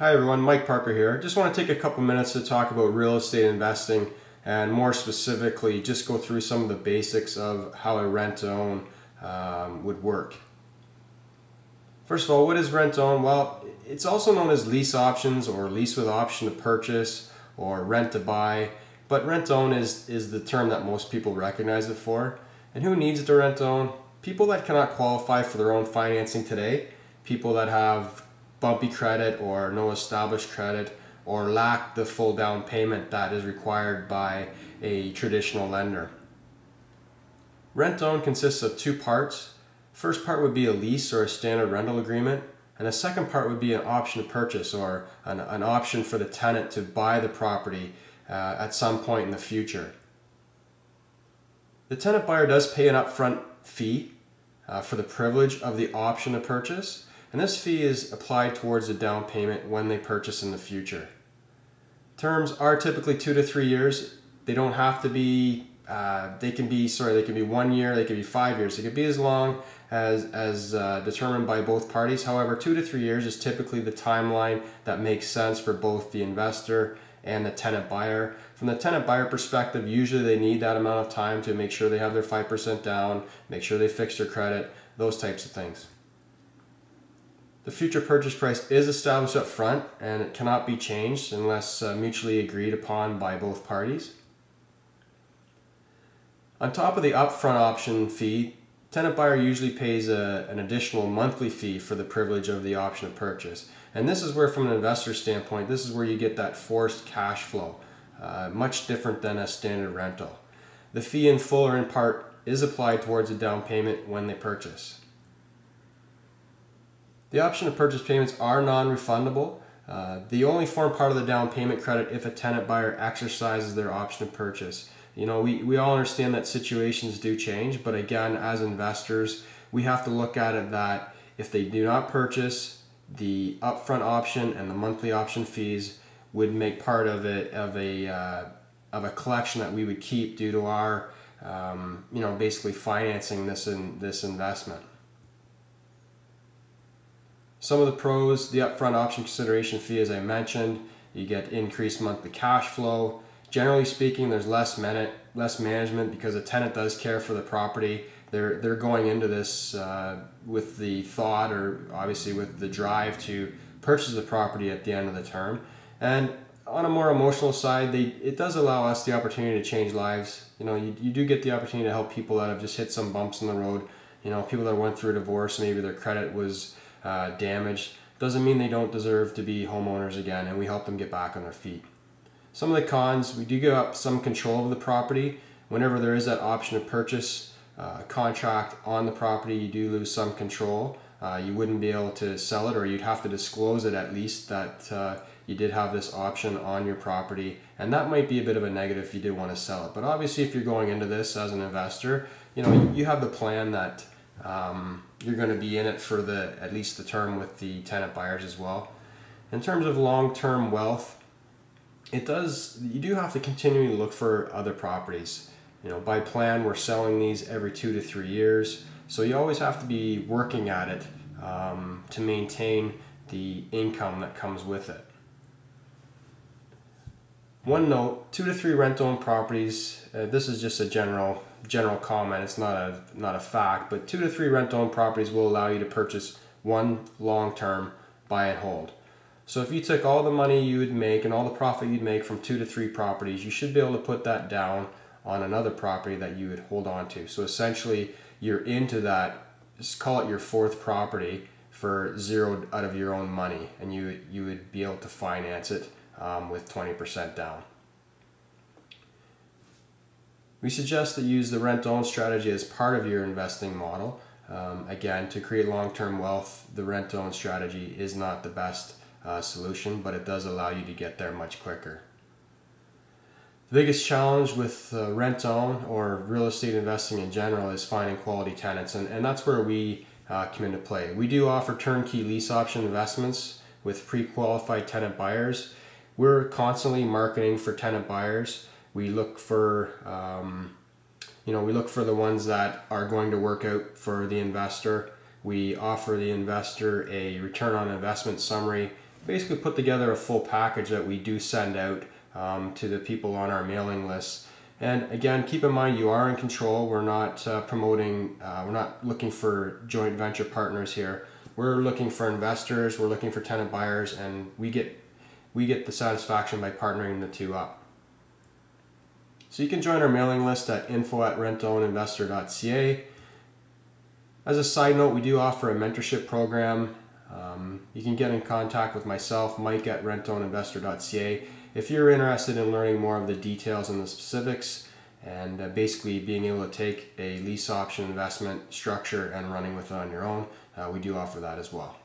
Hi everyone, Mike Parker here. Just want to take a couple minutes to talk about real estate investing and more specifically just go through some of the basics of how a rent-to-own would work. First of all, what is rent-to-own? Well, it's also known as lease options or lease with option to purchase or rent to buy, but rent-to-own is the term that most people recognize it for. And who needs to rent-to-own? People that cannot qualify for their own financing today, people that have bumpy credit or no established credit or lack the full down payment that is required by a traditional lender. Rent-to-own consists of two parts. First part would be a lease or a standard rental agreement, and the second part would be an option to purchase or an option for the tenant to buy the property at some point in the future. The tenant buyer does pay an upfront fee for the privilege of the option to purchase, and this fee is applied towards the down payment when they purchase in the future. Terms are typically 2 to 3 years. They don't have to be, they can be 1 year, they can be 5 years. They could be as long as determined by both parties. However, 2 to 3 years is typically the timeline that makes sense for both the investor and the tenant buyer. From the tenant buyer perspective, usually they need that amount of time to make sure they have their 5% down, make sure they fix their credit, those types of things. The future purchase price is established up front and it cannot be changed unless mutually agreed upon by both parties. On top of the upfront option fee, tenant buyer usually pays an additional monthly fee for the privilege of the option of purchase. And this is where, from an investor standpoint, this is where you get that forced cash flow, much different than a standard rental. The fee in full or in part is applied towards a down payment when they purchase. The option to purchase payments are non-refundable. They only form part of the down payment credit if a tenant buyer exercises their option to purchase. You know, we all understand that situations do change, but again, as investors, we have to look at it that if they do not purchase, the upfront option and the monthly option fees would make part of a collection that we would keep due to our, basically financing this investment. Some of the pros: the upfront option consideration fee, as I mentioned, you get increased monthly cash flow. Generally speaking, there's less management because a tenant does care for the property. They're going into this with the thought, or obviously with the drive, to purchase the property at the end of the term. And on a more emotional side, it does allow us the opportunity to change lives. You know, you do get the opportunity to help people that have just hit some bumps in the road. You know, people that went through a divorce, maybe their credit was damaged. Doesn't mean they don't deserve to be homeowners again, and we help them get back on their feet. Some of the cons: we do give up some control of the property. Whenever there is that option to purchase contract on the property, you do lose some control. You wouldn't be able to sell it, or you'd have to disclose it at least that you did have this option on your property, and that might be a bit of a negative if you did want to sell it. But obviously, if you're going into this as an investor, you know, you have the plan that you're going to be in it for at least the term with the tenant buyers as well. In terms of long-term wealth, you do have to continually look for other properties. You know, by plan, we're selling these every 2 to 3 years, so you always have to be working at it to maintain the income that comes with it. One note: 2 to 3 rent-owned properties. This is just a general comment. It's not a fact, but 2 to 3 rent-owned properties will allow you to purchase one long-term buy and hold. So if you took all the money you would make and all the profit you'd make from 2 to 3 properties, you should be able to put that down on another property that you would hold on to. So essentially, you're into that, just call it your fourth property, for zero out of your own money, and you would be able to finance it with 20% down. We suggest that you use the rent-to-own strategy as part of your investing model. Again, to create long-term wealth, the rent-to-own strategy is not the best solution, but it does allow you to get there much quicker. The biggest challenge with rent-to-own or real estate investing in general is finding quality tenants, and that's where we come into play. We do offer turnkey lease option investments with pre-qualified tenant buyers. We're constantly marketing for tenant buyers. We look for the ones that are going to work out for the investor. We offer the investor a return on investment summary basically put together a full package that we do send out to the people on our mailing list. And again, keep in mind you are in control. We're not we're not looking for joint venture partners here. We're looking for investors, we're looking for tenant buyers, and we get the satisfaction by partnering the two up. So you can join our mailing list at info@rentowninvestor.ca. As a side note, we do offer a mentorship program. You can get in contact with myself, Mike at rentowninvestor.ca, if you're interested in learning more of the details and the specifics, and basically being able to take a lease option investment structure and running with it on your own. We do offer that as well.